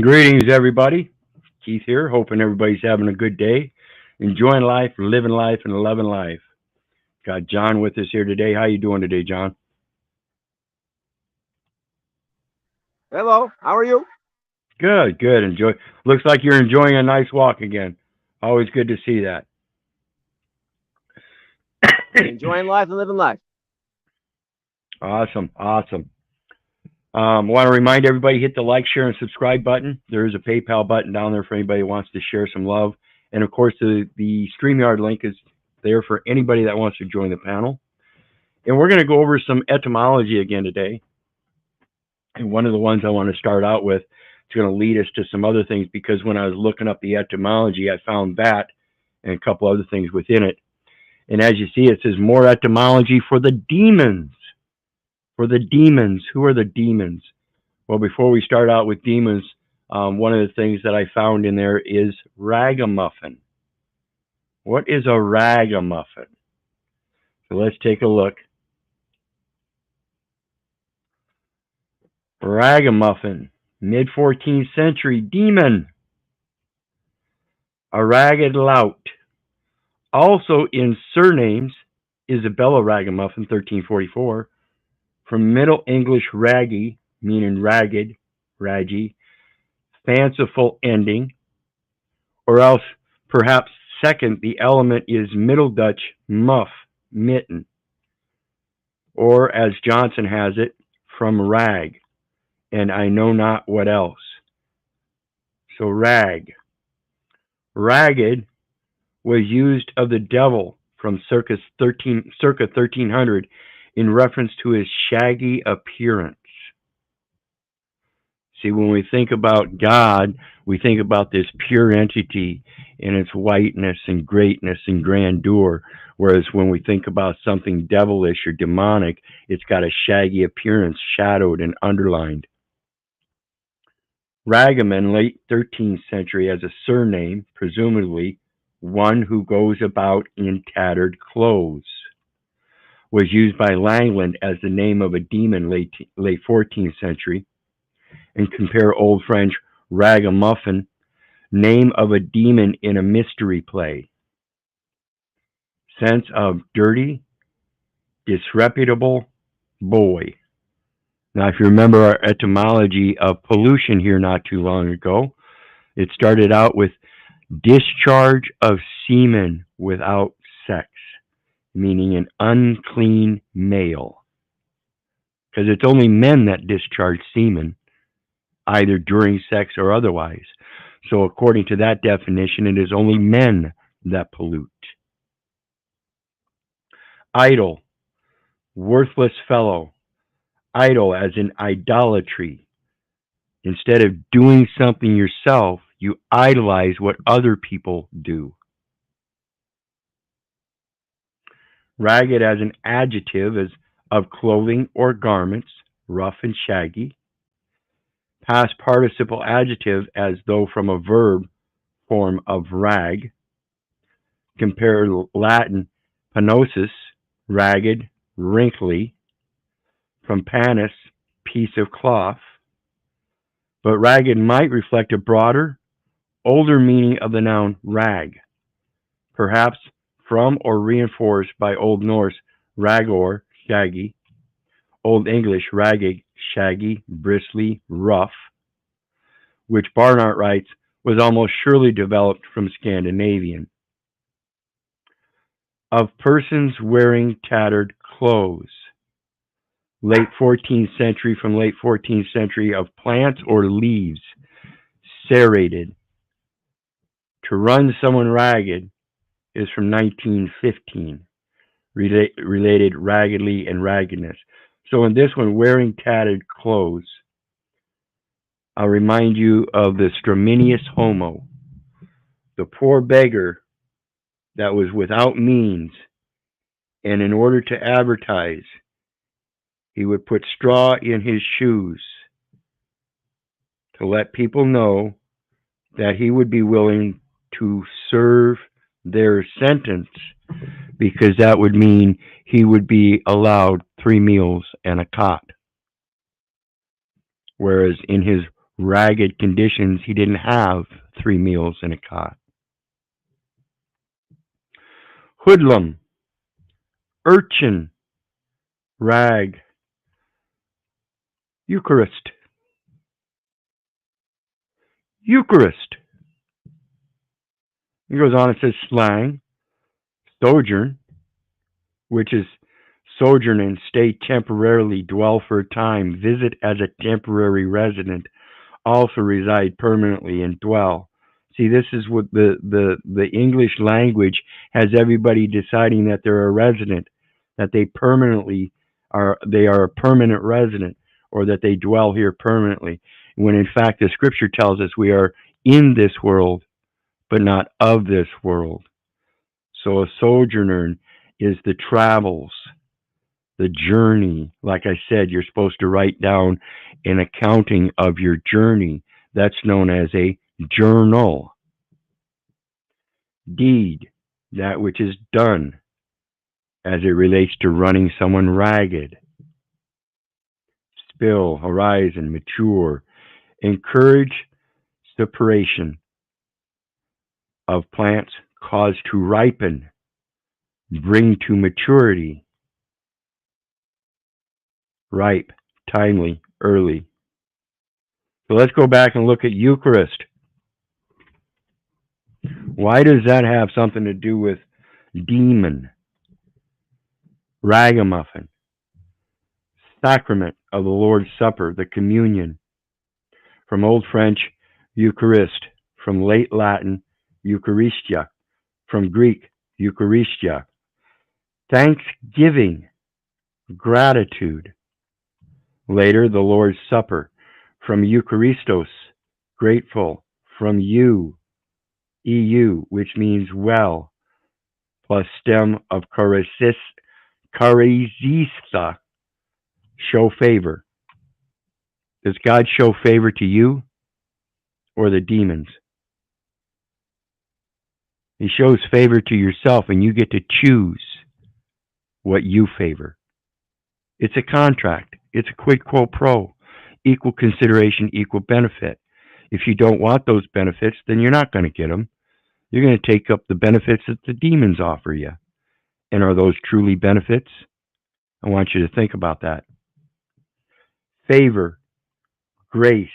Greetings, everybody. Keith here, hoping everybody's having a good day, enjoying life, living life, and loving life. Got John with us here today. How you doing today, John? Hello, how are you? Good, good. Enjoy. Looks like you're enjoying a nice walk again. Always good to see that. Enjoying life and living life. Awesome, awesome. Want to remind everybody, hit the like, share, and subscribe button. There is a PayPal button down there for anybody who wants to share some love. And of course, the StreamYard link is there for anybody that wants to join the panel. And we're going to go over some etymology again today. And one of the ones I want to start out with is going to lead us to some other things, because when I was looking up the etymology, I found that and a couple other things within it. And as you see, it says more etymology for the demons. For the demons. Who are the demons? Well, before we start out with demons, one of the things that I found in there is ragamuffin. What is a ragamuffin? So let's take a look. Ragamuffin, mid-14th century, demon. A ragged lout. Also in surnames, Isabella Ragamuffin, 1344, from Middle English raggy, meaning ragged, raggy, fanciful ending, or else perhaps second, the element is Middle Dutch muff, mitten, or as Johnson has it, from rag, and I know not what else. So rag. Ragged was used of the devil from circa 1300 in reference to his shaggy appearance. See, when we think about God, we think about this pure entity in its whiteness and greatness and grandeur, whereas when we think about something devilish or demonic, it's got a shaggy appearance, shadowed and underlined. Ragaman, late 13th century, as a surname, presumably one who goes about in tattered clothes, was used by Langland as the name of a demon late 14th century. And compare Old French ragamuffin, name of a demon in a mystery play. Sense of dirty, disreputable boy. Now, if you remember our etymology of pollution here not too long ago, it started out with discharge of semen without sex, meaning an unclean male. Because it's only men that discharge semen, either during sex or otherwise. So according to that definition, it is only men that pollute. Idle, worthless fellow. Idle as in idolatry. Instead of doing something yourself, you idolize what other people do. Ragged as an adjective as of clothing or garments, rough and shaggy. Past participle adjective as though from a verb form of rag. Compare Latin panosus, ragged, wrinkly, from panis, piece of cloth. But ragged might reflect a broader, older meaning of the noun rag, perhaps from or reinforced by Old Norse ragor, shaggy, Old English ragged, shaggy, bristly, rough, which Barnard writes was almost surely developed from Scandinavian. Of persons wearing tattered clothes. Late 14th century, from late 14th century, of plants or leaves, serrated. To run someone ragged is from 1915, related raggedly and raggedness. So in this one, wearing tattered clothes, I'll remind you of the Straminius Homo, the poor beggar that was without means, and in order to advertise, he would put straw in his shoes to let people know that he would be willing to serve their sentence, because that would mean he would be allowed 3 meals and a cot. Whereas in his ragged conditions, he didn't have 3 meals in a cot. Hoodlum, urchin, rag, Eucharist. Eucharist. He goes on and says slang, sojourn, which is sojourn and stay temporarily, dwell for a time, visit as a temporary resident, also reside permanently and dwell. See, this is what the English language has everybody deciding that they're a resident, that they are a permanent resident, or that they dwell here permanently. When in fact the scripture tells us we are in this world, but not of this world. So a sojourner is the travels, the journey. Like I said, you're supposed to write down an accounting of your journey. That's known as a journal. Deed, that which is done as it relates to running someone ragged. Spill, horizon, mature. Encourage separation of plants caused to ripen, bring to maturity. Ripe, timely, early. So let's go back and look at Eucharist. Why does that have something to do with demon, ragamuffin, sacrament of the Lord's Supper, the communion? From Old French, Eucharist. From late Latin, Eucharistia. From Greek, Eucharistia. Thanksgiving, gratitude. Later, the Lord's Supper. From Eucharistos, grateful. From EU, which means well, plus stem of charisista, show favor. Does God show favor to you or the demons? He shows favor to yourself, and you get to choose what you favor. It's a contract. It's a quid quo pro. Equal consideration, equal benefit. If you don't want those benefits, then you're not going to get them. You're going to take up the benefits that the demons offer you. And are those truly benefits? I want you to think about that. Favor, grace.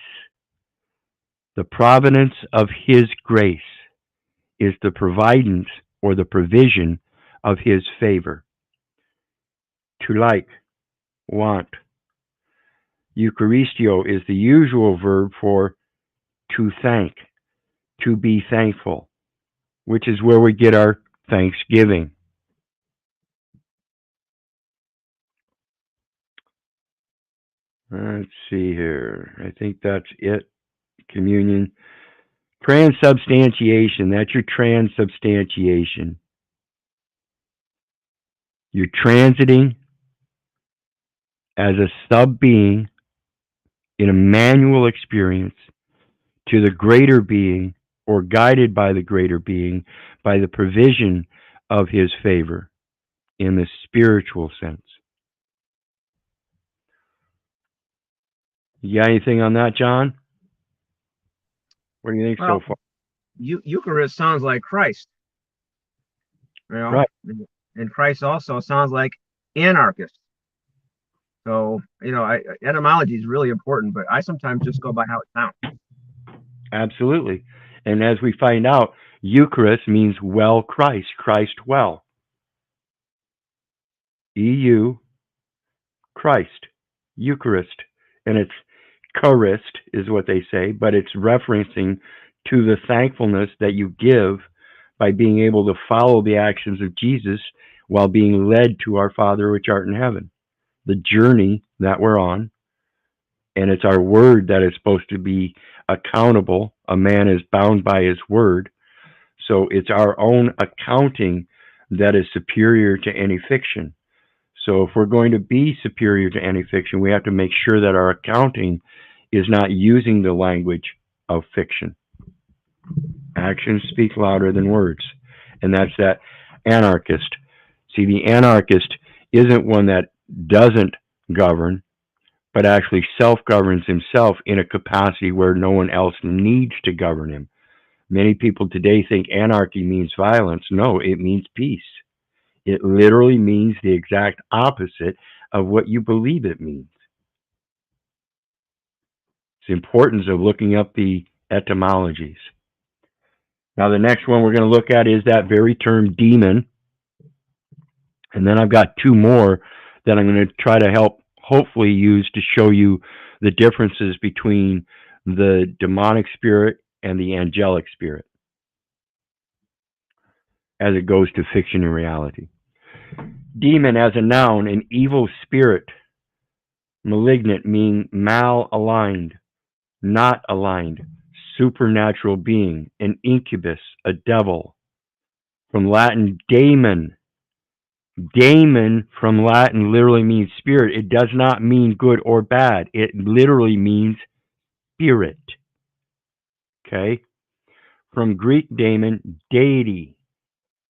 The providence of His grace is the providence or the provision of His favor. To like, want. Eucharistio is the usual verb for to thank, to be thankful, which is where we get our thanksgiving. Let's see here. I think that's it. Communion. Transubstantiation. That's your transubstantiation. You're transiting as a sub-being in a manual experience to the greater being, or guided by the greater being, by the provision of His favor in the spiritual sense. You got anything on that, John? What do you think so far? Eucharist sounds like Christ. You know? Right. And Christ also sounds like anarchist. So, etymology is really important, but I sometimes just go by how it sounds. Absolutely. And as we find out, Eucharist means well Christ, Christ well. EU, Christ, Eucharist. And it's Eucharist is what they say, but it's referencing to the thankfulness that you give by being able to follow the actions of Jesus while being led to our Father which art in heaven. The journey that we're on, and it's our word that is supposed to be accountable. A man is bound by his word. So it's our own accounting that is superior to any fiction. So if we're going to be superior to any fiction, we have to make sure that our accounting is not using the language of fiction. Actions speak louder than words. And that's that anarchist. See, the anarchist isn't one that doesn't govern, but actually self-governs himself in a capacity where no one else needs to govern him. Many people today think anarchy means violence. No, it means peace. It literally means the exact opposite of what you believe it means. It's the importance of looking up the etymologies. Now, the next one we're going to look at is that very term demon. And then I've got two more that I'm going to try to help hopefully use to show you the differences between the demonic spirit and the angelic spirit as it goes to fiction and reality. Demon as a noun, an evil spirit. Malignant meaning mal-aligned, not aligned. Supernatural being, an incubus, a devil. From Latin, daemon. Daemon from Latin literally means spirit. It does not mean good or bad. It literally means spirit. Okay? From Greek daemon, deity,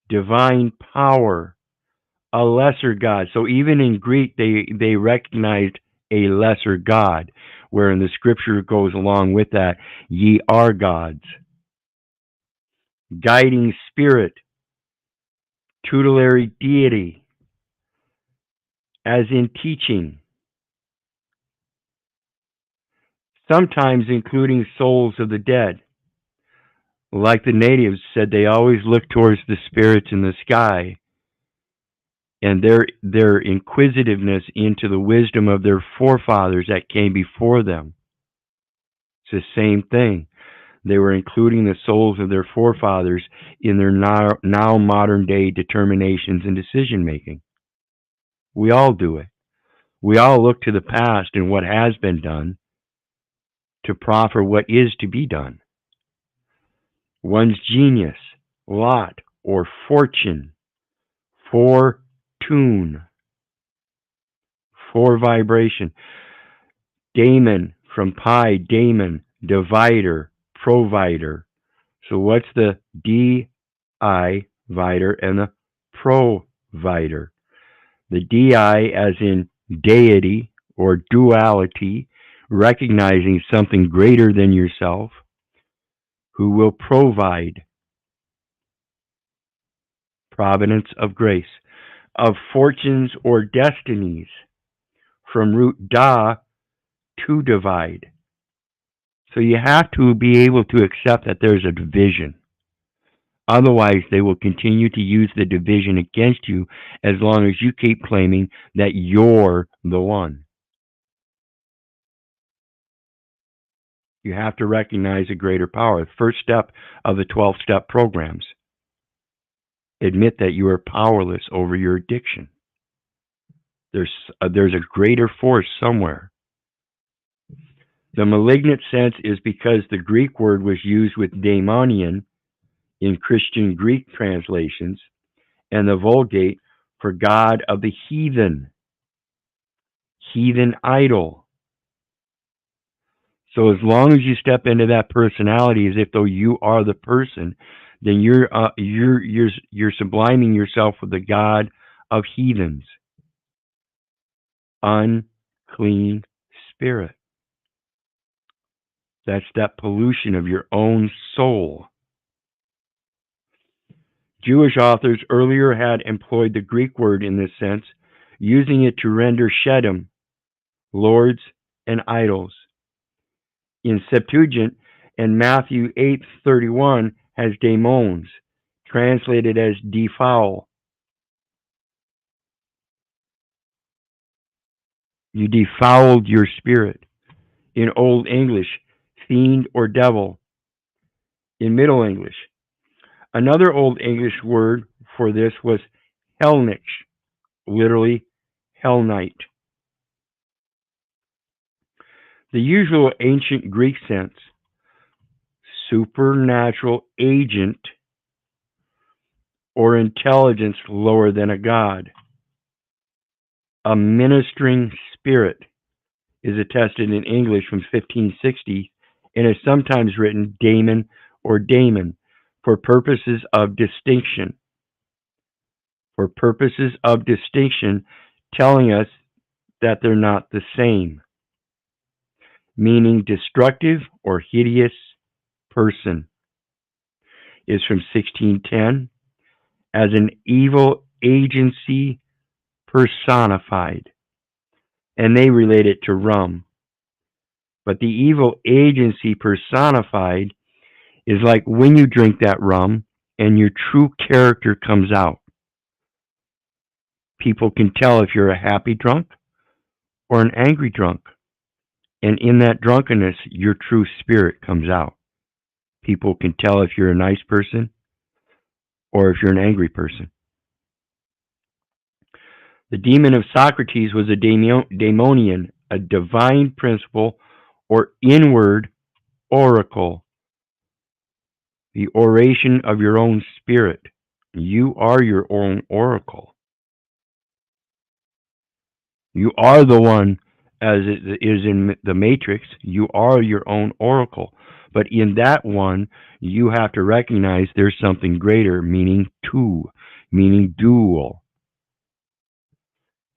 divine power, a lesser god. So even in Greek, they recognized a lesser god, where in the scripture goes along with that, ye are gods. Guiding spirit, tutelary deity, as in teaching, sometimes including souls of the dead. Like the natives said, they always look towards the spirits in the sky, and their inquisitiveness into the wisdom of their forefathers that came before them. It's the same thing. They were including the souls of their forefathers in their now modern day determinations and decision making. We all do it. We all look to the past and what has been done to proffer what is to be done. One's genius, lot, or fortune, fortune, for vibration. Daemon from pi, daemon, divider, provider. So what's the di-vider and the provider? The di as in deity or duality, recognizing something greater than yourself, who will provide. Providence of grace. Of fortunes or destinies, from root da, to divide. So you have to be able to accept that there's a division. Otherwise, they will continue to use the division against you as long as you keep claiming that you're the one. You have to recognize a greater power. The first step of the 12-step programs. Admit that you are powerless over your addiction. There's a greater force somewhere. The malignant sense is because the Greek word was used with daemonian in Christian Greek translations, and the Vulgate for God of the heathen idol. So as long as you step into that personality as if though you are the person, then you're subliming yourself with the God of heathens, unclean spirit. That's that pollution of your own soul. Jewish authors earlier had employed the Greek word in this sense, using it to render Sheddim, lords and idols. In Septuagint and Matthew 8:31 has daemons, translated as defoul. You defouled your spirit. In Old English, fiend or devil. In Middle English. Another Old English word for this was hellnich, literally hell knight. The usual ancient Greek sense, supernatural agent or intelligence lower than a god. A ministering spirit is attested in English from 1560 and is sometimes written daemon or daemon for purposes of distinction. For purposes of distinction, telling us that they're not the same. meaning destructive or hideous person, is from 1610 as an evil agency personified, and they relate it to rum. But the evil agency personified is like when you drink that rum and your true character comes out. People can tell if you're a happy drunk or an angry drunk. And in that drunkenness, your true spirit comes out. People can tell if you're a nice person or if you're an angry person. The demon of Socrates was a daemonian, a divine principle or inward oracle, the oration of your own spirit. You are your own oracle. You are the one, as it is in the Matrix, you are your own oracle. But in that one, you have to recognize there's something greater, meaning two, meaning dual.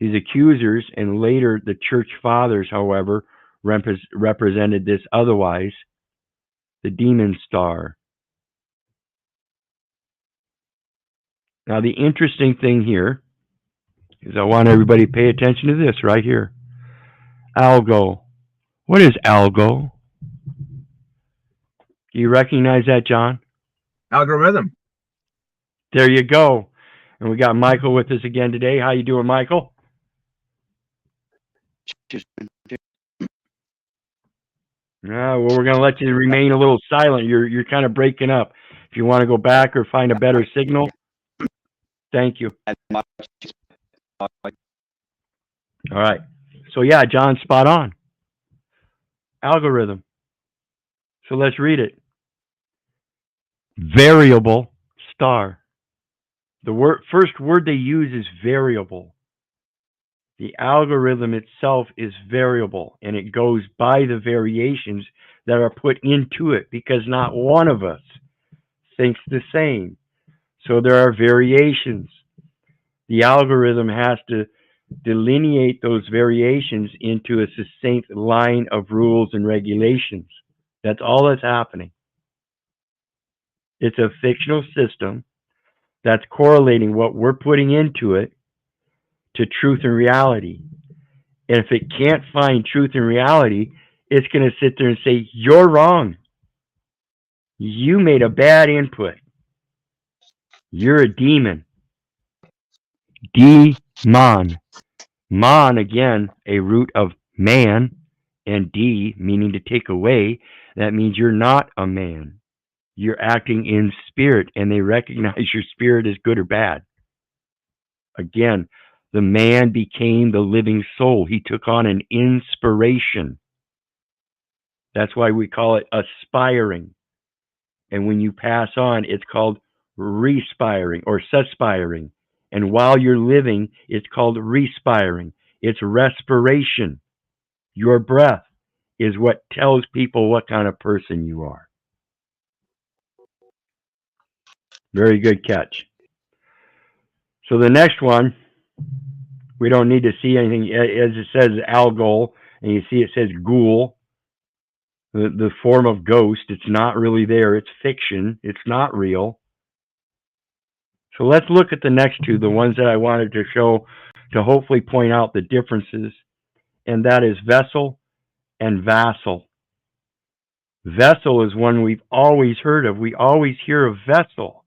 These accusers and later the church fathers, however, represented this otherwise, the demon star. Now, the interesting thing here is I want everybody to pay attention to this right here. Algo. What is algo? Do you recognize that, John? Algorithm. There you go. And we got Michael with us again today. How you doing, Michael? Well, we're going to let you remain a little silent. You're kind of breaking up. If you want to go back or find a better signal, thank you. All right. So yeah, John's spot on. Algorithm. So let's read it. Variable star. The first word they use is variable. The algorithm itself is variable, and it goes by the variations that are put into it because not one of us thinks the same. So there are variations. The algorithm has to delineate those variations into a succinct line of rules and regulations. That's all that's happening. It's a fictional system that's correlating what we're putting into it to truth and reality. And if it can't find truth and reality, it's going to sit there and say, you're wrong. You made a bad input. You're a demon. Demon. Mon, again, a root of man, and de, meaning to take away. That means you're not a man. You're acting in spirit, and they recognize your spirit as good or bad. Again, the man became the living soul. He took on an inspiration. That's why we call it aspiring. And when you pass on, it's called respiring or suspiring. And while you're living, it's called respiring. It's respiration. Your breath is what tells people what kind of person you are. Very good catch. So the next one, we don't need to see anything. As it says algol, and you see it says ghoul, the form of ghost. It's not really there. It's fiction. It's not real. So let's look at the next two, the ones that I wanted to show to hopefully point out the differences, and that is vessel and vassal. Vessel is one we've always heard of. We always hear of vessel.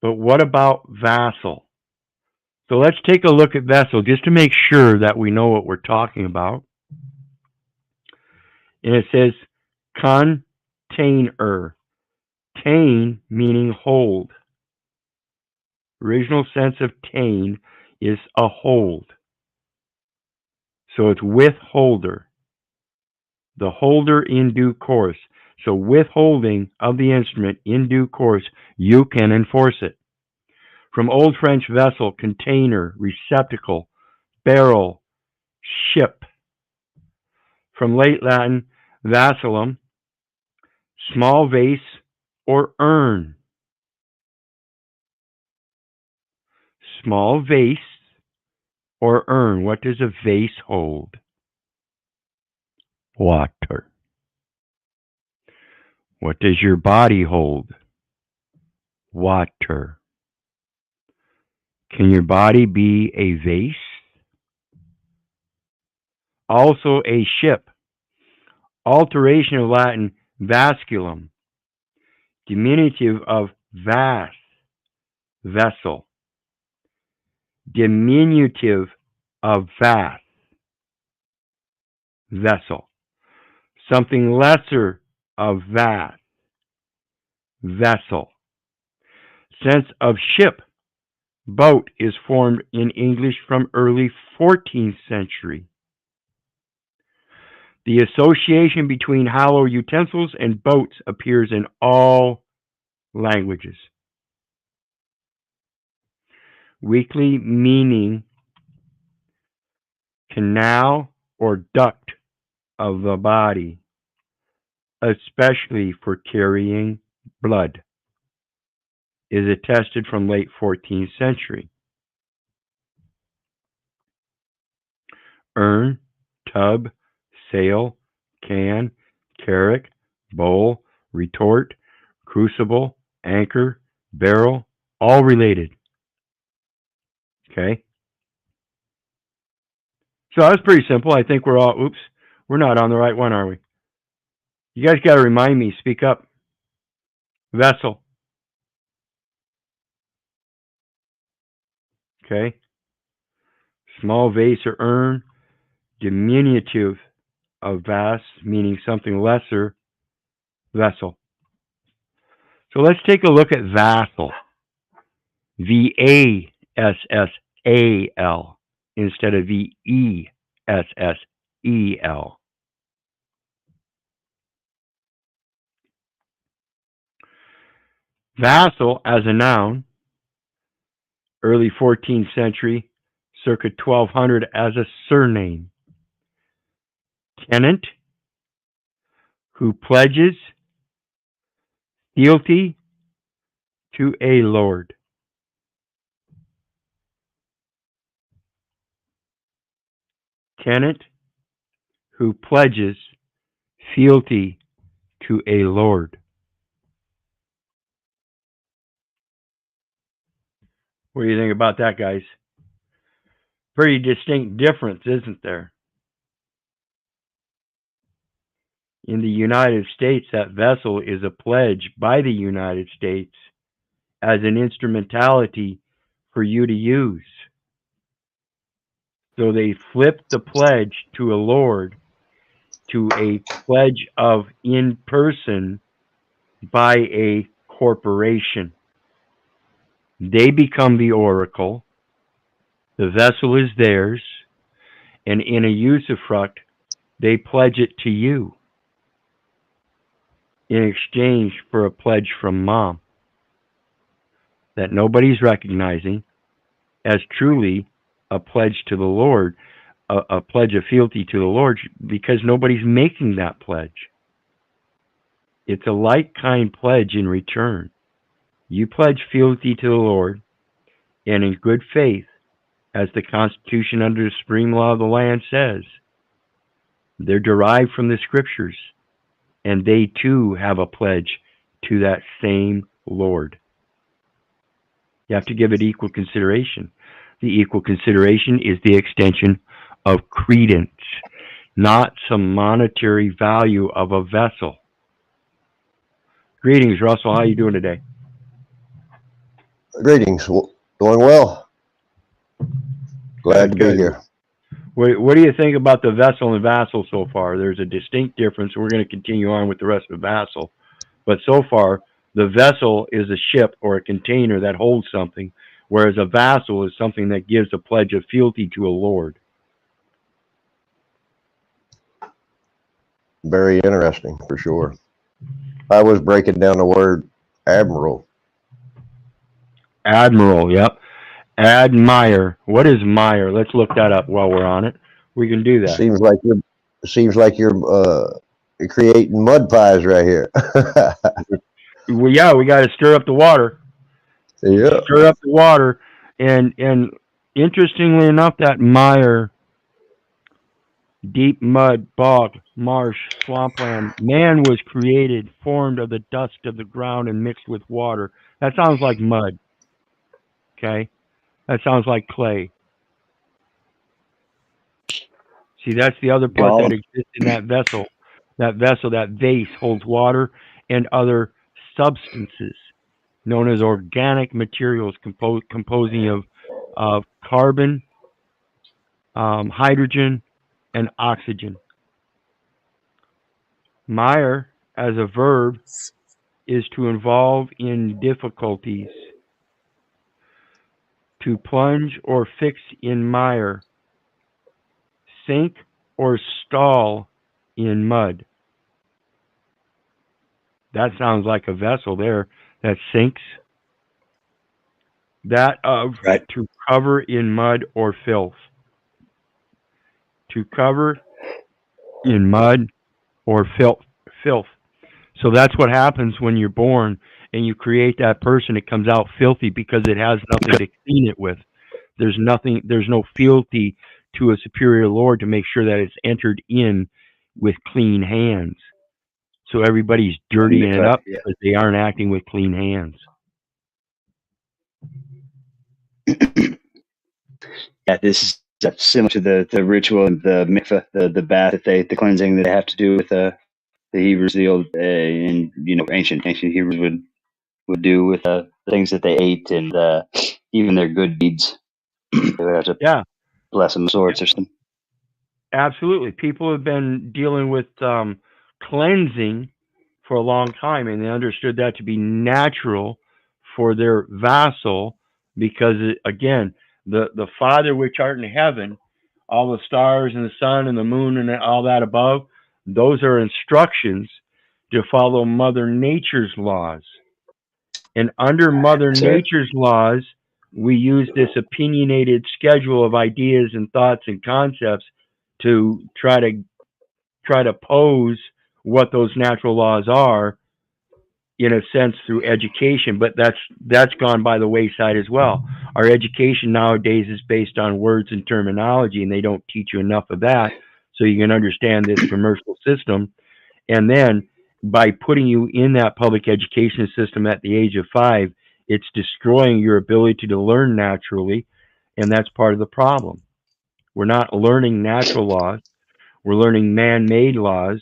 But what about vassal? So let's take a look at vessel just to make sure that we know what we're talking about. And it says container. Tain meaning hold. Original sense of tain is a hold. So it's withholder. The holder in due course. So withholding of the instrument in due course, you can enforce it. From Old French vessel, container, receptacle, barrel, ship. From late Latin, vacillum, small vase or urn. Small vase or urn. What does a vase hold? Water. What does your body hold? Water. Can your body be a vase? Also a ship. Alteration of Latin vasculum. Diminutive of vas, vessel. Diminutive of vas, vessel. Something lesser of vas, vessel. Sense of ship, boat, is formed in English from early 14th century. The association between hollow utensils and boats appears in all languages. Weakly meaning canal or duct of the body, especially for carrying blood, is attested from late 14th century. Urn, tub, sail, can, carrack, bowl, retort, crucible, anchor, barrel, all related. Okay? So that's pretty simple. I think we're not on the right one, are we? You guys got to remind me, speak up. Vessel. Okay? Small vase or urn, diminutive of vas, meaning something lesser, vessel. So let's take a look at vassal. V-A-S-S-A-L instead of V-E-S-S-E-L. Vassal as a noun, early 14th century, circa 1200 as a surname. Tenant who pledges fealty to a lord. Tenant who pledges fealty to a lord. What do you think about that, guys? Pretty distinct difference, isn't there? In the United States, that vessel is a pledge by the United States as an instrumentality for you to use. So they flipped the pledge to a lord to a pledge of in person by a corporation. They become the oracle. The vessel is theirs. And in a usufruct, they pledge it to you in exchange for a pledge from mom that nobody's recognizing as truly a pledge to the Lord, a pledge of fealty to the Lord, because nobody's making that pledge. It's a like-kind pledge in return. You pledge fealty to the Lord, and in good faith, as the Constitution under the supreme law of the land says, they're derived from the Scriptures, and they too have a pledge to that same Lord. You have to give it equal consideration. The equal consideration is the extension of credence, not some monetary value of a vessel. Greetings, Russell. How are you doing today? Greetings. Doing well. Glad to be here. What do you think about the vessel and vassal so far? There's a distinct difference. We're going to continue on with the rest of vassal. But so far, the vessel is a ship or a container that holds something, whereas a vassal is something that gives a pledge of fealty to a lord. Very interesting, for sure. I was breaking down the word admiral. Admiral, yep. Admire. What is mire? Let's look that up while we're on it. We can do that. Seems like you're creating mud pies right here. Well, yeah, we got to stir up the water. Yeah. Stir up the water, and interestingly enough, that mire Deep mud, bog, marsh, swampland. Man was created, formed of the dust of the ground and mixed with water. That sounds like mud, okay? That sounds like clay. See, that's the other part that Gollum. exists in that vessel. That vessel, that vase, holds water and other substances known as organic materials composing of carbon, hydrogen, and oxygen. Mire, as a verb, is to involve in difficulties, to plunge or fix in mire, sink or stall in mud. That sounds like a vessel there that sinks. That of Right. to cover in mud or filth. To cover in mud or filth. So that's what happens when you're born and you create that person. It comes out filthy because it has nothing to clean it with. There's no fealty to a superior lord to make sure that it's entered in with clean hands. So everybody's dirtying it up Yeah. because they aren't acting with clean hands. Yeah, this is similar to the ritual and the mikveh, the bath the cleansing that they have to do with the Hebrews, the old and ancient Hebrews would do with the things that they ate and even their good deeds. They would have to Yeah, bless them swords or something. absolutely. People have been dealing with cleansing for a long time, and they understood that to be natural for their vassal because, again, the Father which art in heaven, all the stars and the sun and the moon and all that above, those are instructions to follow Mother Nature's laws. And under Mother Sir. Nature's laws, we use this opinionated schedule of ideas and thoughts and concepts to try to pose what those natural laws are in a sense through education, but that's gone by the wayside as well. Our education nowadays is based on words and terminology, and they don't teach you enough of that so you can understand this commercial system. And then by putting you in that public education system at the age of 5, it's destroying your ability to learn naturally, and that's part of the problem. We're not learning natural laws. We're learning man-made laws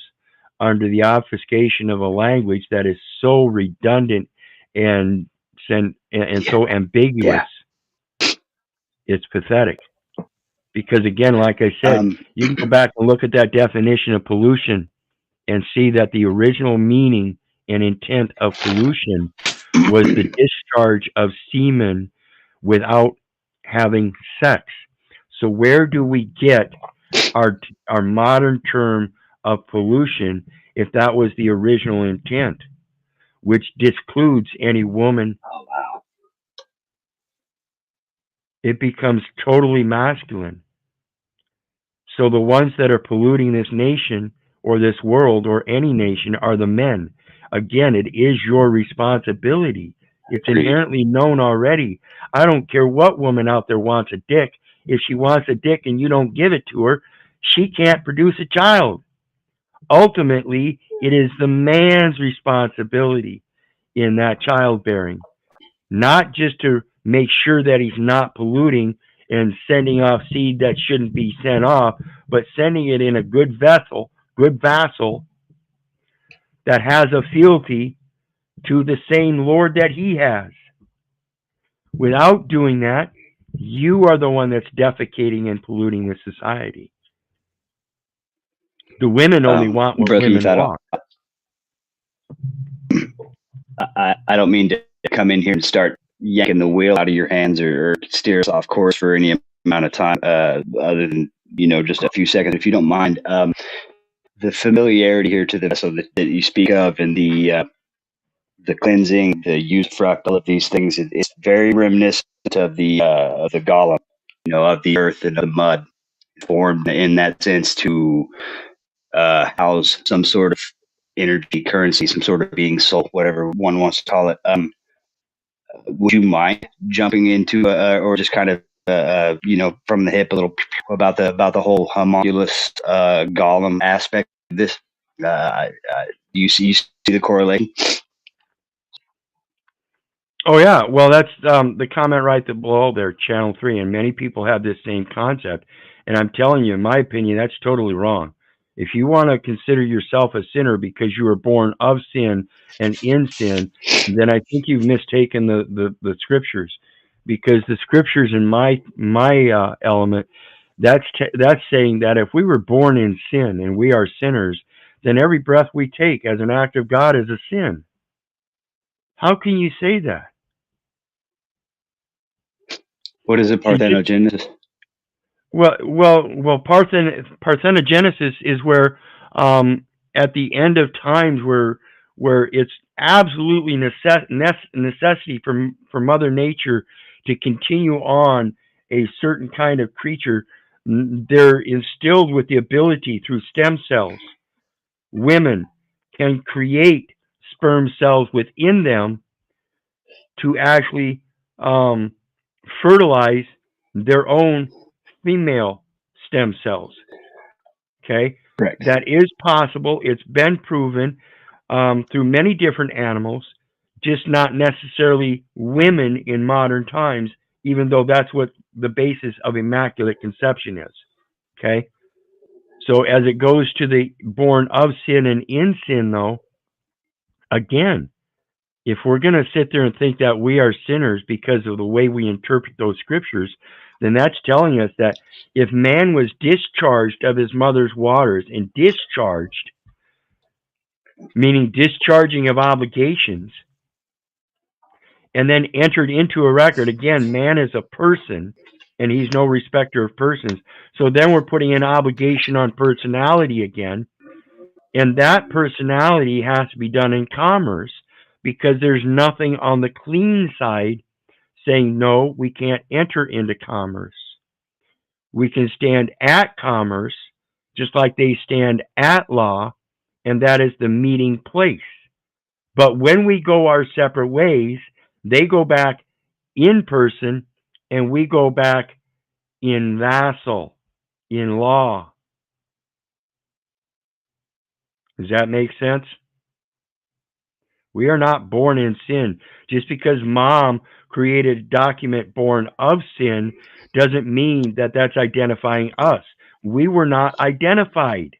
under the obfuscation of a language that is so redundant and so ambiguous. It's pathetic. Because again, like I said, you can go back and look at that definition of pollution and see that the original meaning and intent of pollution was the discharge of semen without having sex. So where do we get our modern term of pollution if that was the original intent, which discludes any woman? Oh wow! It becomes totally masculine. So the ones that are polluting this nation or this world or any nation are the men. Again, it is your responsibility. It's inherently known already. I don't care what woman out there wants a dick. If she wants a dick and you don't give it to her, she can't produce a child. Ultimately, it is the man's responsibility in that childbearing, not just to make sure that he's not polluting and sending off seed that shouldn't be sent off, but sending it in a good vassal that has a fealty to the same Lord that he has. Without doing that, you are the one that's defecating and polluting the society. The women only want what Brother women Keith, want. I don't mean to come in here and start yanking the wheel out of your hands or steer us off course for any amount of time, other than just a few seconds, if you don't mind. The familiarity here to the vessel that you speak of, and the cleansing, the use of fruct, all of these things, it's very reminiscent of the golem, of the earth and the mud, formed in that sense to house some sort of energy, currency, some sort of being, soul, whatever one wants to call it. Would you mind jumping into or just kind of from the hip a little about the whole homunculus golem aspect of this. You see the correlation? Oh yeah, well that's the comment right below there, channel 3, and many people have this same concept, and I'm telling you, in my opinion, that's totally wrong. If you want to consider yourself a sinner because you were born of sin and in sin, then I think you've mistaken the scriptures, because the scriptures in my element, that's saying that if we were born in sin and we are sinners, then every breath we take as an act of God is a sin. How can you say that? What is it, parthenogenesis? Well, parthenogenesis is where, at the end of times, where it's absolutely necessity for Mother Nature to continue on a certain kind of creature. They're instilled with the ability through stem cells. Women can create sperm cells within them to actually fertilize their own female stem cells. Okay, Correct. that is possible. It's been proven through many different animals, just not necessarily women in modern times, even though that's what the basis of immaculate conception is. Okay, so as it goes to the born of sin and in sin, though, again, if we're going to sit there and think that we are sinners because of the way we interpret those scriptures, then that's telling us that if man was discharged of his mother's waters, and discharged, meaning discharging of obligations, and then entered into a record, again, man is a person and he's no respecter of persons. So then we're putting an obligation on personality again, and that personality has to be done in commerce, because there's nothing on the clean side saying, no, we can't enter into commerce. We can stand at commerce, just like they stand at law, and that is the meeting place. But when we go our separate ways, they go back in person, and we go back in vassal, in law. Does that make sense? We are not born in sin. Just because mom created a document born of sin doesn't mean that that's identifying us. We were not identified.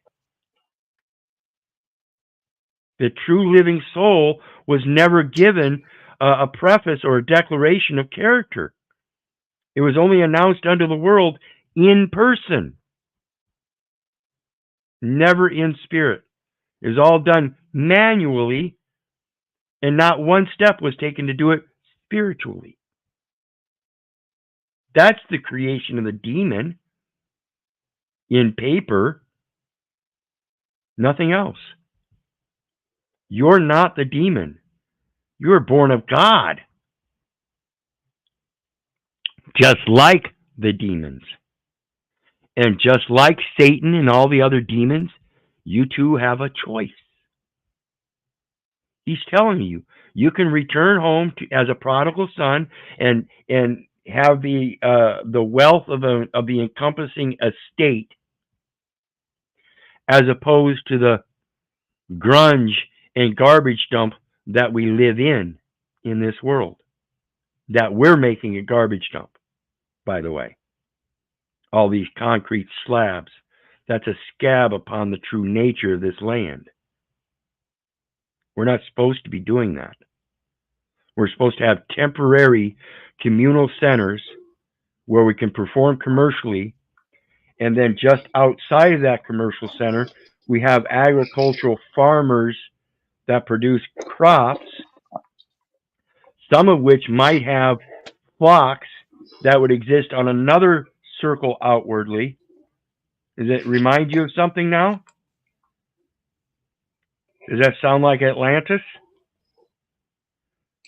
The true living soul was never given a preface or a declaration of character. It was only announced unto the world in person, never in spirit. It was all done manually, and not one step was taken to do it spiritually. That's the creation of the demon in paper, nothing else. You're not the demon. You're born of God, just like the demons. And just like Satan and all the other demons, you too have a choice. He's telling you, you can return home as a prodigal son and have the wealth of the encompassing estate, as opposed to the grunge and garbage dump that we live in this world, that we're making a garbage dump, by the way. All these concrete slabs, that's a scab upon the true nature of this land. We're not supposed to be doing that. We're supposed to have temporary communal centers where we can perform commercially, and then just outside of that commercial center, we have agricultural farmers that produce crops, some of which might have flocks that would exist on another circle outwardly. Does it remind you of something now? Does that sound like Atlantis?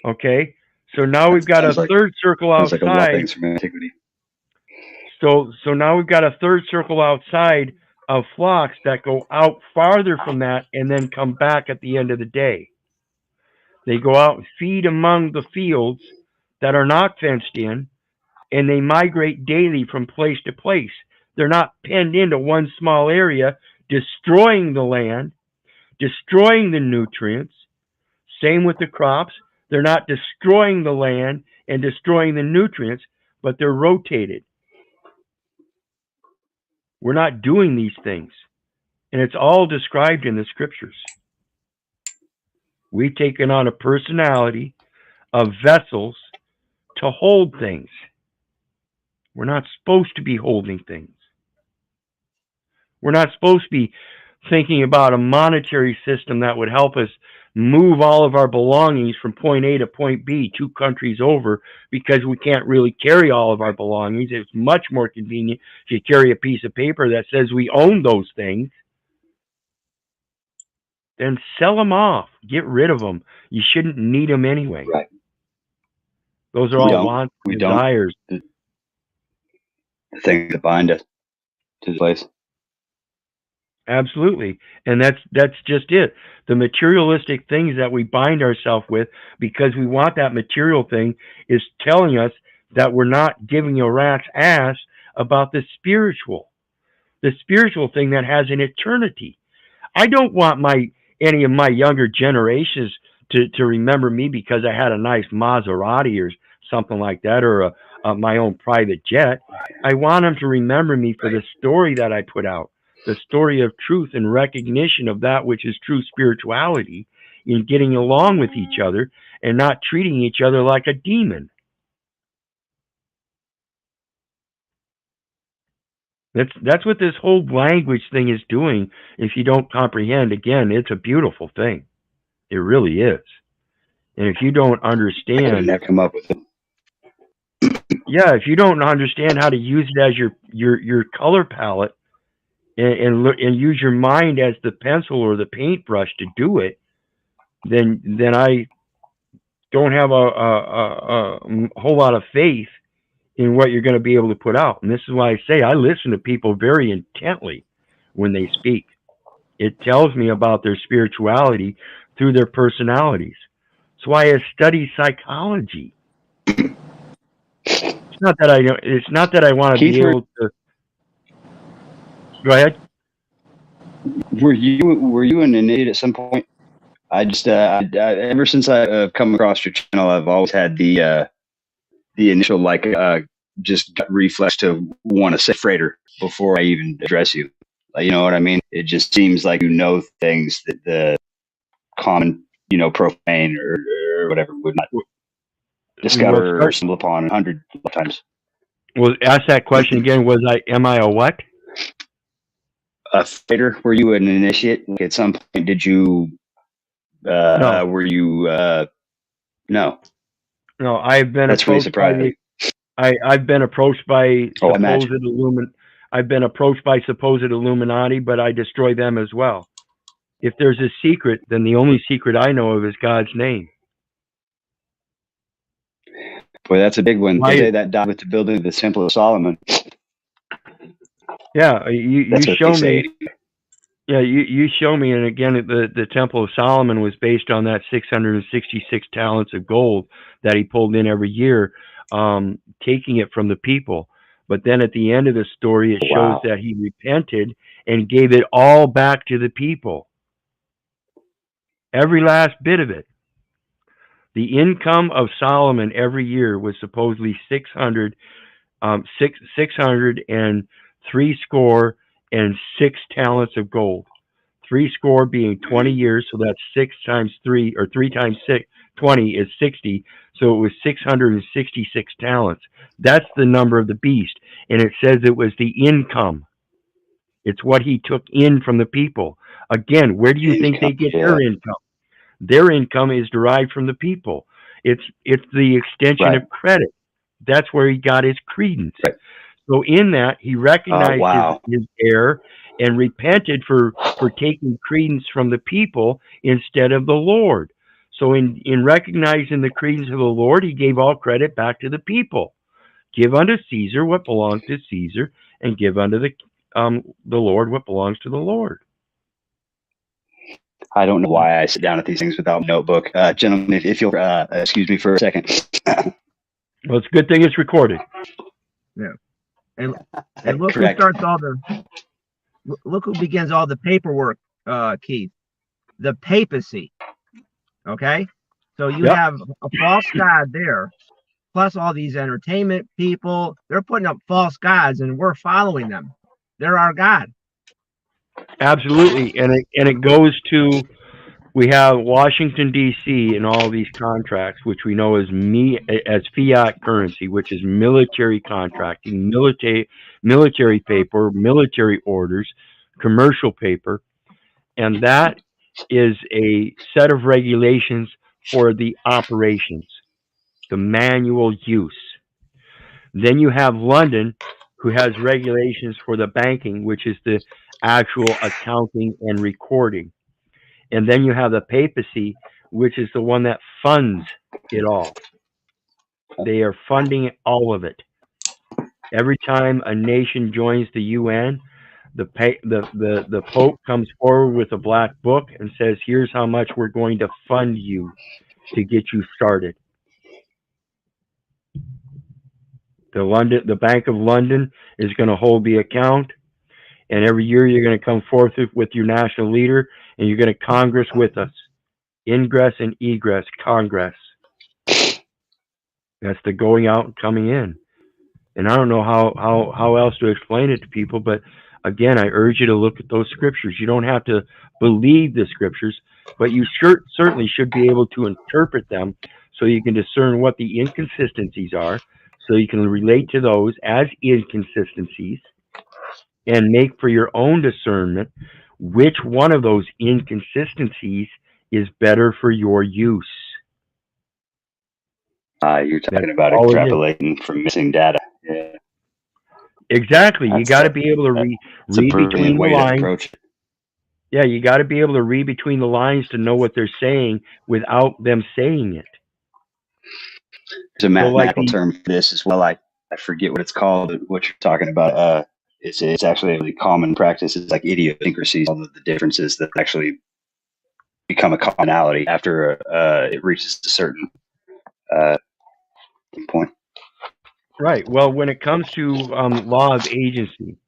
Okay, so now we've got a third circle outside. Sounds like a lot of things from antiquity. So now we've got a third circle outside of flocks that go out farther from that and then come back at the end of the day. They go out and feed among the fields that are not fenced in, and they migrate daily from place to place. They're not penned into one small area, destroying the land, destroying the nutrients. Same with the crops. They're not destroying the land and destroying the nutrients, but they're rotated. We're not doing these things. And it's all described in the scriptures. We've taken on a personality of vessels to hold things. We're not supposed to be holding things. We're not supposed to be thinking about a monetary system that would help us move all of our belongings from point A to point B 2 countries over, because we can't really carry all of our belongings. It's much more convenient if you carry a piece of paper that says we own those things. Then sell them off. Get rid of them. You shouldn't need them anyway. Right. Those are all wants and desires. The things that bind us to the place. Absolutely. And that's just it. The materialistic things that we bind ourselves with because we want that material thing is telling us that we're not giving a rat's ass about the spiritual thing that has an eternity. I don't want any of my younger generations to remember me because I had a nice Maserati or something like that, or my own private jet. I want them to remember me for the story that I put out, the story of truth and recognition of that which is true spirituality, in getting along with each other and not treating each other like a demon. That's what this whole language thing is doing. If you don't comprehend, again, it's a beautiful thing. It really is. And if you don't understand, I come up with it. Yeah, if you don't understand how to use it as your color palette, and use your mind as the pencil or the paintbrush to do it, then I don't have a whole lot of faith in what you're going to be able to put out. And this is why I say I listen to people very intently when they speak. It tells me about their spirituality through their personalities. That's why I study psychology. It's not that I want to be able to. Go ahead. Were you an idiot at some point? I just ever since I've come across your channel, I've always had the initial just gut reflex to want to say freighter before I even address you. You know what I mean? It just seems like you know things that the common, profane or whatever would not discover or stumble upon 100 times. Well, ask that question again. Am I a what? A freighter? Were you an initiate? At some point, did you? No. Were you? No. No, I've been That's approached really by I've been approached by supposed I've been approached by supposed Illuminati, but I destroy them as well. If there's a secret, then the only secret I know of is God's name. Boy, that's a big one. They say that died with the building of the Temple of Solomon. Yeah, you show me. Yeah, you show me, and again, the Temple of Solomon was based on that 666 talents of gold that he pulled in every year, taking it from the people. But then at the end of the story, it shows that he repented and gave it all back to the people. Every last bit of it. The income of Solomon every year was supposedly 666 talents of gold. 60 being 20 years, so that's 6 times 3, or 3 times 6, 20 is 60. So it was 666 talents. That's the number of the beast, and it says it was the income. It's what he took in from the people. Again, where do you think they get their income? Their income is derived from the people. It's the extension of credit. That's where he got his credence. Right. So in that, he recognized his error and repented for taking credence from the people instead of the Lord. So in recognizing the credence of the Lord, he gave all credit back to the people. Give unto Caesar what belongs to Caesar, and give unto the Lord what belongs to the Lord. I don't know why I sit down at these things without a notebook. Gentlemen, if you'll excuse me for a second. Well, it's a good thing it's recorded. And look who Correct. starts look who begins all the paperwork, Keith. The papacy. Okay? So you Yep. have a false god there, plus all these entertainment people. They're putting up false gods and we're following them. They're our God. Absolutely, and it goes to, we have Washington D.C. in all these contracts, which we know as fiat currency, which is military contracting, military paper, military orders, commercial paper, and that is a set of regulations for the operations, the manual use. Then you have London, who has regulations for the banking, which is the actual accounting and recording. And then you have the papacy, which is the one that funds it all. They are funding all of it. Every time a nation joins the UN, the Pope comes forward with a black book and says, "Here's how much we're going to fund you to get you started." The Bank of London is going to hold the account, and every year you're going to come forth with your national leader, and you're going to Congress with us. Ingress and egress, Congress. That's the going out and coming in. And I don't know how else to explain it to people, but again, I urge you to look at those scriptures. You don't have to believe the scriptures, but you certainly should be able to interpret them so you can discern what the inconsistencies are, so you can relate to those as inconsistencies and make for your own discernment which one of those inconsistencies is better for your use. You're talking about all it is. extrapolating from missing data. Yeah, Exactly. You That's got to a- be able to it's a read between brilliant the way to lines. approach it. Yeah, you got to be able to read between the lines to know what they're saying without them saying it. There's a So, like mathematical term for this as well. I forget what it's called. What you're talking about. It's actually a really common practice. It's like idiosyncrasies, all of the differences that actually become a commonality after it reaches a certain point. Right. Well, when it comes to law of agency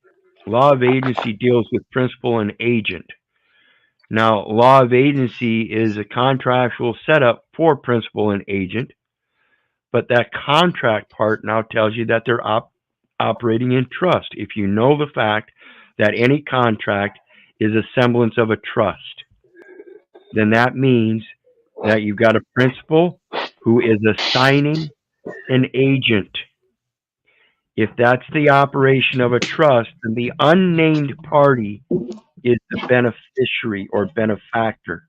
deals with principal and agent. Now, law of agency is a contractual setup for principal and agent, but that contract part now tells you that they're operating in trust. If you know the fact that any contract is a semblance of a trust, then that means that you've got a principal who is assigning an agent. If that's the operation of a trust, then the unnamed party is the beneficiary or benefactor.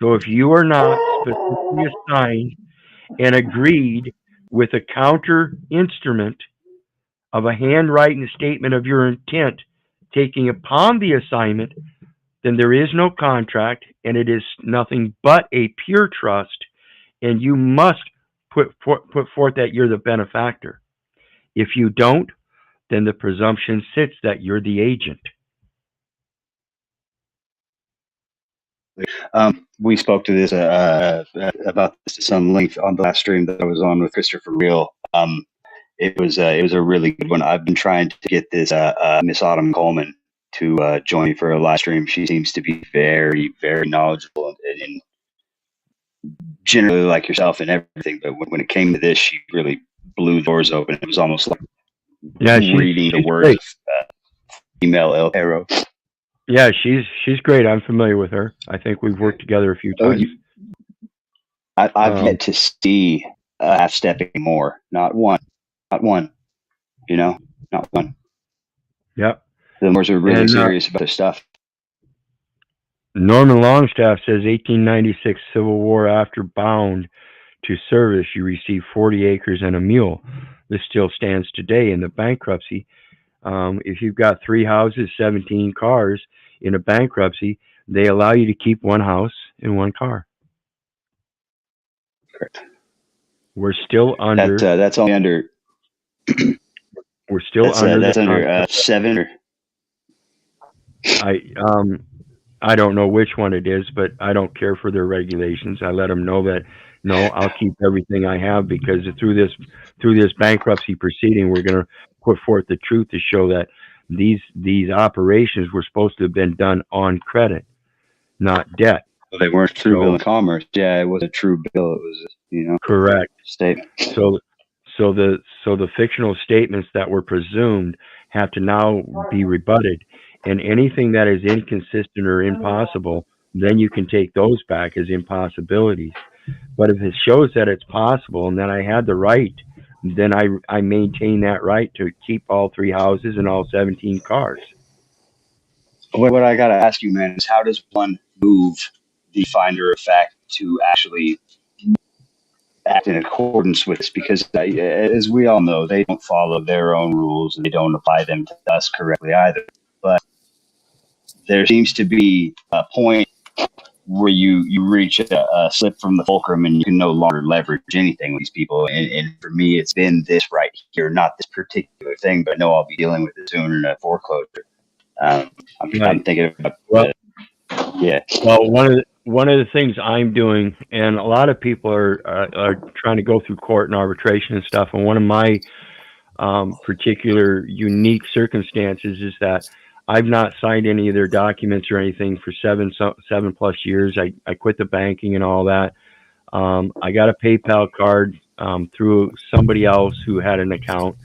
So if you are not specifically assigned and agreed with a counter instrument of a handwritten statement of your intent taking upon the assignment, then there is no contract and it is nothing but a pure trust, and you must put forth that you're the benefactor. If you don't, then the presumption sits that you're the agent. We spoke to this about this to some length on the last stream that I was on with Christopher Real. It was a really good one. I've been trying to get this Miss Autumn Coleman to join me for a live stream. She seems to be very, very knowledgeable and generally like yourself and everything. But when it came to this, she really blew the doors open. It was almost like reading the words great. of female El Hero. Yeah, she's great. I'm familiar with her. I think we've worked together a few times. I've yet to see half-stepping more. Not one. Not one. Not one. Yep. The Moors are really serious about their stuff. Norman Longstaff says 1896 Civil War after bound to service, you receive 40 acres and a mule. This still stands today in the bankruptcy. If you've got 3 houses, 17 cars in a bankruptcy, they allow you to keep 1 house and 1 car. Correct. We're still under. That's only under. We're still under. That's under 7. I don't know which one it is, but I don't care for their regulations. I let them know that No, I'll keep everything I have because through this bankruptcy proceeding, we're going to put forth the truth to show that these operations were supposed to have been done on credit, not debt. Well, they weren't true bill So of commerce. Yeah, it was a true bill. It was, correct. statement. So so the fictional statements that were presumed have to now be rebutted, and anything that is inconsistent or impossible, then you can take those back as impossibilities. But if it shows that it's possible and that I had the right, then I maintain that right to keep all three houses and all 17 cars. What I got to ask you, man, is how does one move the finder of fact to actually act in accordance with this? Because as we all know, they don't follow their own rules and they don't apply them to us correctly either. But there seems to be a point where you reach a slip from the fulcrum and you can no longer leverage anything with these people. And for me, it's been this right here, not this particular thing, but I know I'll be dealing with it soon in a foreclosure. I'm Right. thinking about Well, yeah. well, one of the things I'm doing, and a lot of people are trying to go through court and arbitration and stuff. And one of my particular unique circumstances is that I've not signed any of their documents or anything for 7+ years. I quit the banking and all that. I got a PayPal card through somebody else who had an account,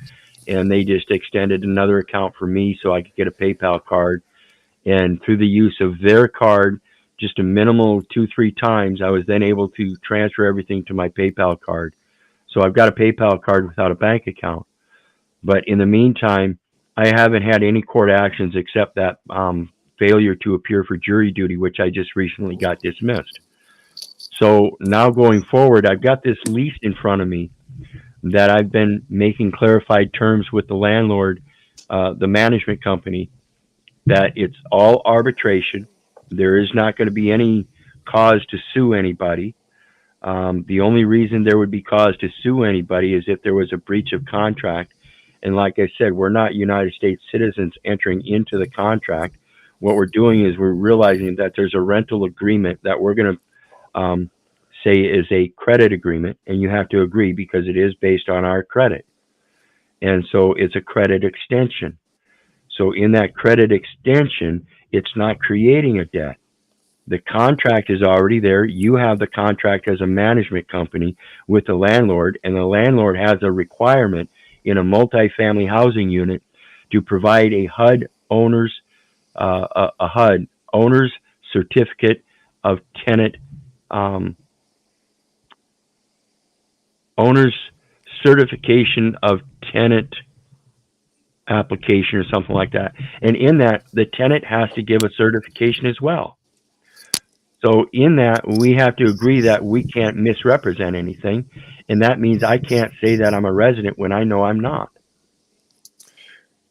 and they just extended another account for me so I could get a PayPal card. And through the use of their card, just a minimal 2-3 times, I was then able to transfer everything to my PayPal card. So I've got a PayPal card without a bank account. But in the meantime, I haven't had any court actions except that failure to appear for jury duty, which I just recently got dismissed. So now going forward, I've got this lease in front of me that I've been making clarified terms with the landlord, the management company, that it's all arbitration. There is not going to be any cause to sue anybody. The only reason there would be cause to sue anybody is if there was a breach of contract. And like I said, we're not United States citizens entering into the contract. What we're doing is we're realizing that there's a rental agreement that we're going to say is a credit agreement, and you have to agree because it is based on our credit. And so it's a credit extension. So in that credit extension, it's not creating a debt. The contract is already there. You have the contract as a management company with the landlord, and the landlord has a requirement in a multifamily housing unit to provide a HUD owner's certificate of tenant, owner's certification of tenant application or something like that. And in that, the tenant has to give a certification as well. So in that, we have to agree that we can't misrepresent anything. And that means I can't say that I'm a resident when I know I'm not.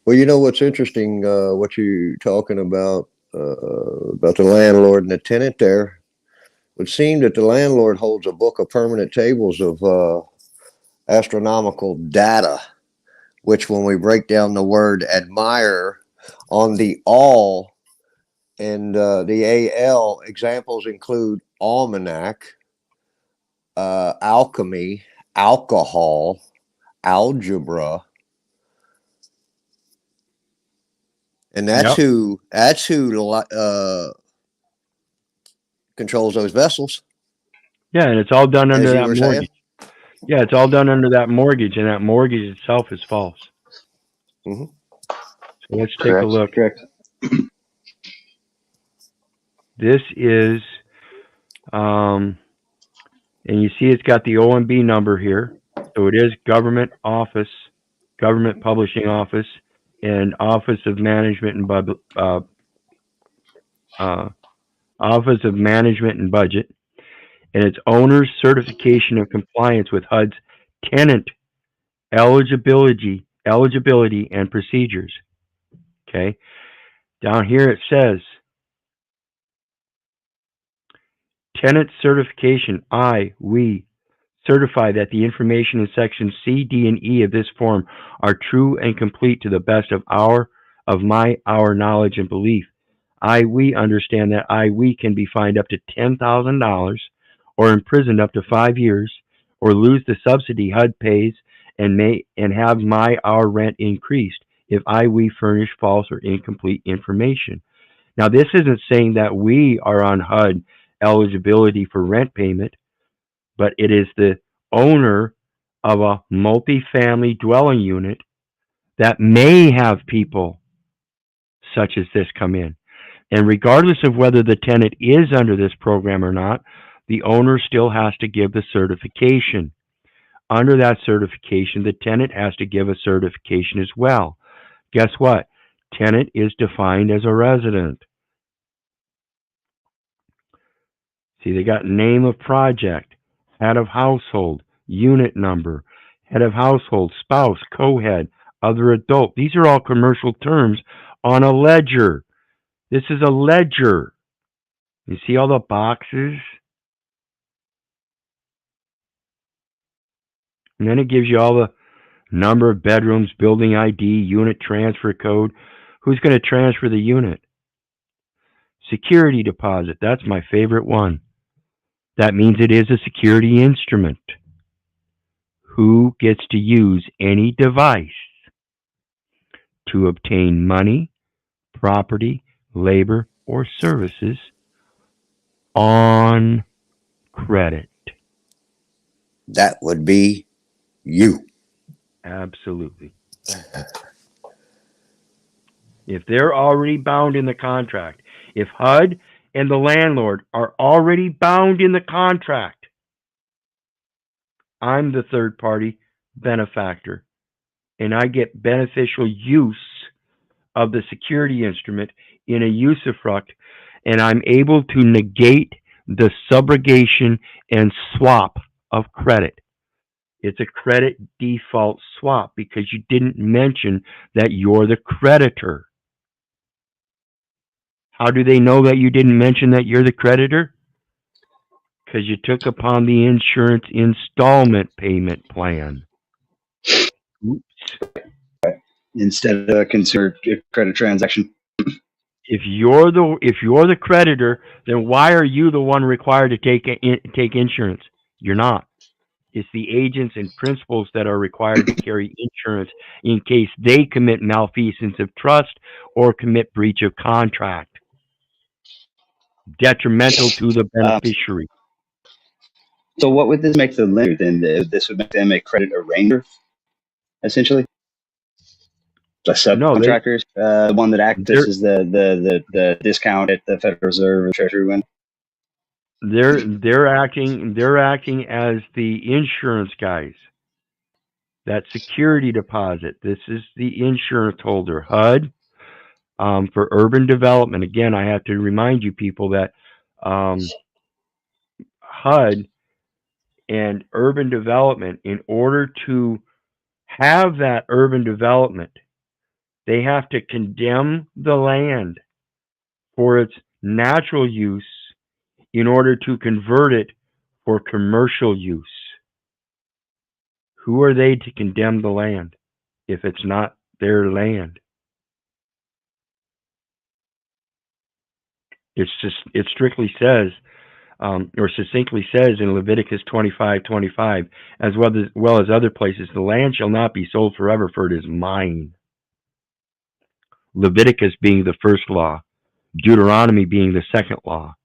Well, you know what's interesting, what you're talking about the landlord and the tenant there. It would seem that the landlord holds a book of permanent tables of astronomical data, which when we break down the word admire on the all and the AL, examples include almanac, alchemy, alcohol, algebra. And that's Yep. who controls those vessels. Yeah, and it's all done under As you that were mortgage. saying. Yeah, it's all done under that mortgage, and that mortgage itself is false. Mm-hmm. So let's take a look. Correct. This is, and you see it's got the OMB number here. So it is government office, government publishing office, and Office of Management and Office of Management and Budget, and it's owner's certification of compliance with HUD's tenant eligibility and procedures. Okay, down here it says tenant certification. We certify that the information in sections C, D, and E of this form are true and complete to the best of our knowledge and belief. We understand that we can be fined up to $10,000 or imprisoned up to 5 years, or lose the subsidy HUD pays and have my our rent increased if we furnish false or incomplete information. Now, this isn't saying that we are on HUD eligibility for rent payment, but it is the owner of a multifamily dwelling unit that may have people such as this come in. And regardless of whether the tenant is under this program or not, the owner still has to give the certification. Under that certification, the tenant has to give a certification as well. Guess what? Tenant is defined as a resident. See, they got name of project, head of household, unit number, head of household, spouse, co-head, other adult. These are all commercial terms on a ledger. This is a ledger. You see all the boxes? And then it gives you all the number of bedrooms, building ID, unit transfer code. Who's going to transfer the unit? Security deposit. That's my favorite one. That means it is a security instrument. Who gets to use any device to obtain money, property, labor, or services on credit? That would be you. Absolutely. If they're already bound in the contract, if HUD and the landlord are already bound in the contract, I'm the third party benefactor, and I get beneficial use of the security instrument in a usufruct, and I'm able to negate the subrogation and swap of credit. It's a credit default swap because you didn't mention that you're the creditor. How do they know that you didn't mention that you're the creditor? Because you took upon the insurance installment payment plan. Oops. Instead of a consumer credit transaction. If you're the creditor, then why are you the one required to take insurance? You're not. It's the agents and principals that are required to carry insurance in case they commit malfeasance of trust or commit breach of contract, detrimental to the beneficiary. So what would this make the lender then? This would make them a credit arranger, essentially? The subcontractors, the one that acts as the discount at the Federal Reserve or Treasury win? They're acting as the insurance guys. That security deposit. This is the insurance holder. HUD for urban development. Again, I have to remind you people that HUD and urban development, in order to have that urban development, they have to condemn the land for its natural use in order to convert it for commercial use. Who are they to condemn the land if it's not their land? It strictly says, or succinctly says in Leviticus 25:25, as well as other places, the land shall not be sold forever, for it is mine. Leviticus being the first law, Deuteronomy being the second law.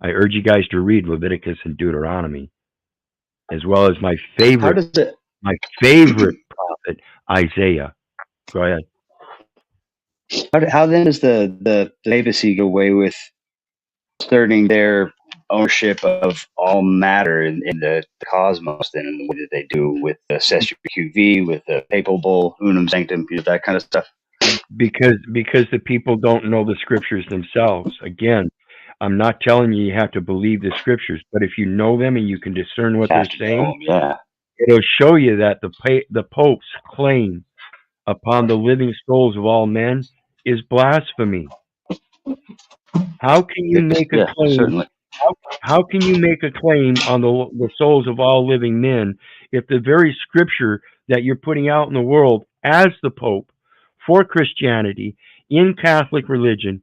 I urge you guys to read Leviticus and Deuteronomy, as well as my favorite prophet, Isaiah. Go ahead. How then does the papacy go away with asserting their ownership of all matter in the cosmos, then, in the way that they do with the Cestui QV, with the papal bull, unum sanctum, that kind of stuff? Because the people don't know the scriptures themselves. Again, I'm not telling you have to believe the scriptures, but if you know them and you can discern what they're saying, it'll show you that the Pope's claim upon the living souls of all men is blasphemy. How can you make a claim? Certainly. How can you make a claim on the souls of all living men if the very scripture that you're putting out in the world as the Pope for Christianity in Catholic religion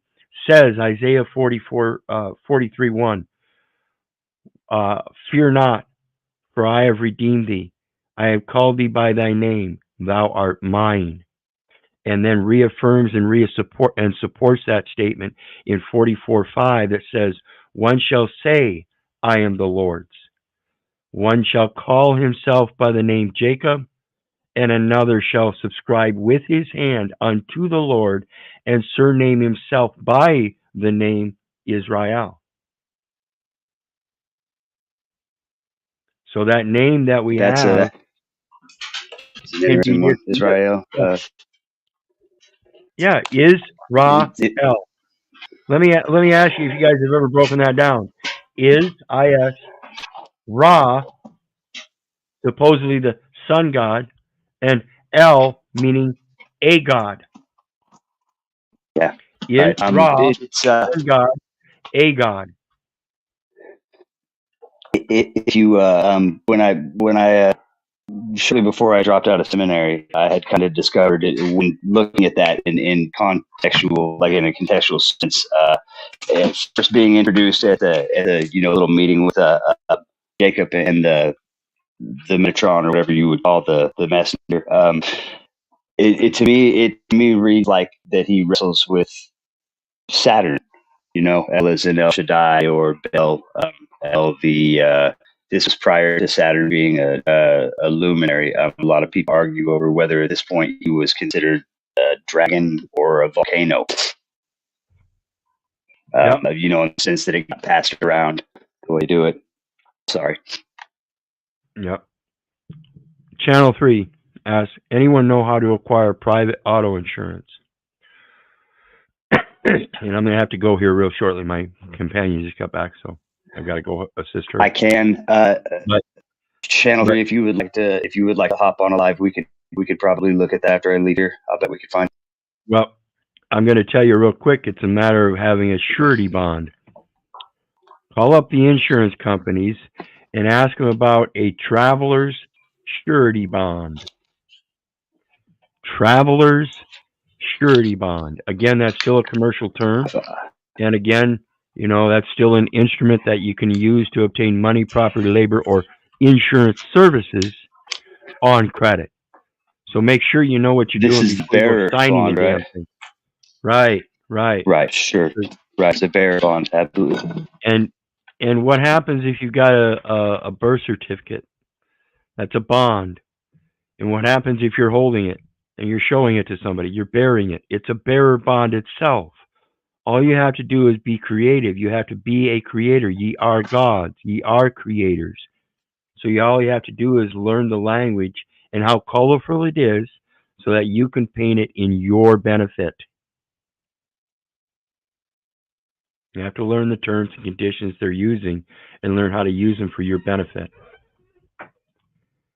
says, Isaiah 43:1, Fear not, for I have redeemed thee. I have called thee by thy name. Thou art mine. And then reaffirms and supports that statement in 44:5 that says, one shall say, I am the Lord's. One shall call himself by the name Jacob, and another shall subscribe with his hand unto the Lord, and surname himself by the name Israel. So that name that we That's have an interesting one. Israel. Yeah, Israel. Let me ask you if you guys have ever broken that down. Is is Ra, supposedly the sun god, and El meaning a god. Yeah. Is Ra it's sun god, a god? if you when I shortly before I dropped out of seminary, I had kind of discovered it when looking at that in contextual, like in a contextual sense. And first being introduced at the little meeting with Jacob and the Metatron, or whatever you would call the messenger. It to me reads like that he wrestles with Saturn. El is in El Shaddai or Bel. El this was prior to Saturn being a luminary. A lot of people argue over whether at this point he was considered a dragon or a volcano. Yep. In the sense that it got passed around the way to do it. Sorry. Yep. Channel 3 asks, anyone know how to acquire private auto insurance? And I'm going to have to go here real shortly. My companion just got back, so I've got to go assist her. I can. Channel 3, if you would like to hop on a live, we could probably look at that after I leave here. I'll bet we could find. Well, I'm going to tell you real quick. It's a matter of having a surety bond. Call up the insurance companies and ask them about a traveler's surety bond. Traveler's surety bond. Again, that's still a commercial term. And again, that's still an instrument that you can use to obtain money, property, labor, or insurance services on credit. So make sure you know what you're doing before you're signing the damn thing. Right. Right, sure. Right, it's a bearer bond, absolutely. And what happens if you've got a birth certificate? That's a bond. And what happens if you're holding it and you're showing it to somebody? You're bearing it. It's a bearer bond itself. All you have to do is be creative. You have to be a creator. Ye are gods. Ye are creators. So all you have to do is learn the language and how colorful it is so that you can paint it in your benefit. You have to learn the terms and conditions they're using and learn how to use them for your benefit.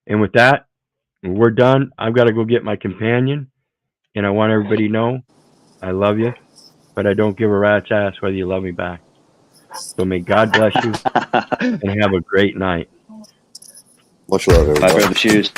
And with that, we're done. I've got to go get my companion, and I want everybody to know I love you, but I don't give a rat's ass whether you love me back. So may God bless you and have a great night. Much love, everybody. My brother, cheers.